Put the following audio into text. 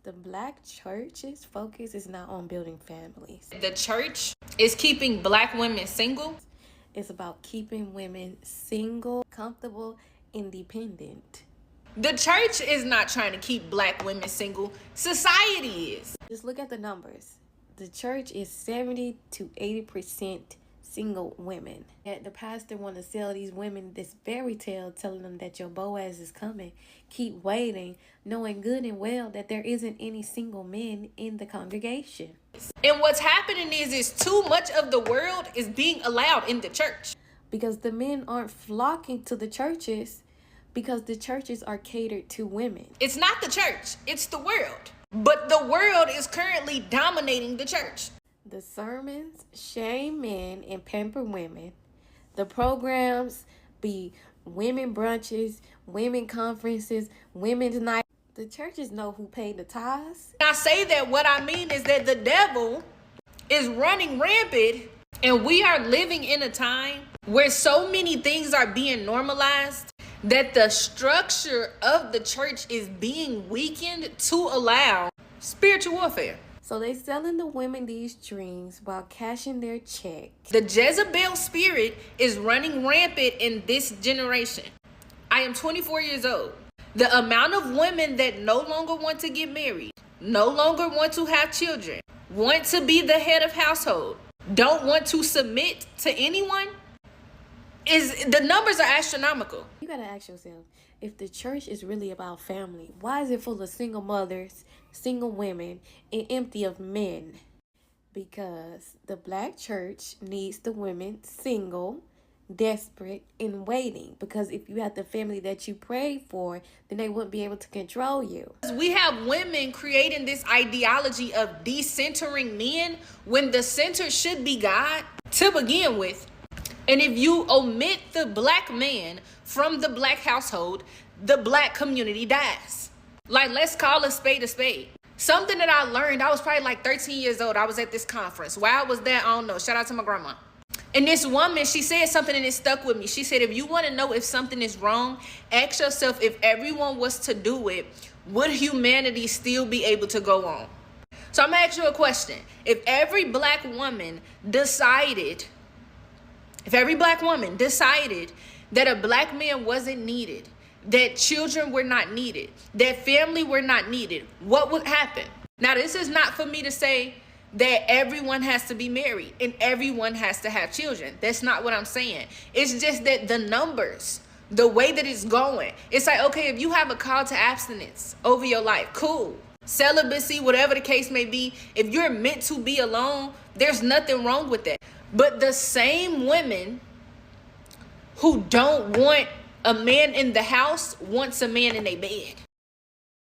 The Black church's focus is not on building families. The church is keeping Black women single. It's about keeping women single, comfortable, independent. The church is not trying to keep Black women single. Society is. Just look at the numbers. The church is 70 to 80% single women. Yet the pastor want to sell these women this fairy tale, telling them that your Boaz is coming. Keep waiting, knowing good and well that there isn't any single men in the congregation. And what's happening is too much of the world is being allowed in the church. Because the men aren't flocking to the churches, because the churches are catered to women. It's not the church, it's the world. But the world is currently dominating the church. The sermons shame men and pamper women. The programs be women brunches, women conferences, women's night. The churches know who paid the tithes. I say that, what I mean is that the devil is running rampant, and we are living in a time where so many things are being normalized that the structure of the church is being weakened to allow spiritual warfare. So they selling the women these dreams while cashing their check. The Jezebel spirit is running rampant in this generation. I am 24 years old. The amount of women that no longer want to get married, no longer want to have children, want to be the head of household, don't want to submit to anyone, the numbers are astronomical. You gotta ask yourself, if the church is really about family, why is it full of single mothers, single women, and empty of men? Because the Black church needs the women single, desperate, and waiting. Because if you had the family that you prayed for, then they wouldn't be able to control you. We have women creating this ideology of decentering men when the center should be God to begin with. And if you omit the Black man from the Black household, the Black community dies. Like, let's call a spade a spade. Something that I learned, I was probably like 13 years old. I was at this conference. Why I was there, I don't know. Shout out to my grandma. And this woman, she said something and it stuck with me. She said, if you want to know if something is wrong, ask yourself, if everyone was to do it, would humanity still be able to go on? So I'm going to ask you a question. If every Black woman decided that a Black man wasn't needed, that children were not needed, that family were not needed, what would happen? Now, this is not for me to say that everyone has to be married and everyone has to have children. That's not what I'm saying. It's just that the numbers, the way that it's going, it's like, okay, if you have a call to abstinence over your life, cool. Celibacy, whatever the case may be, if you're meant to be alone, there's nothing wrong with that. But the same women who don't want a man in the house wants a man in their bed.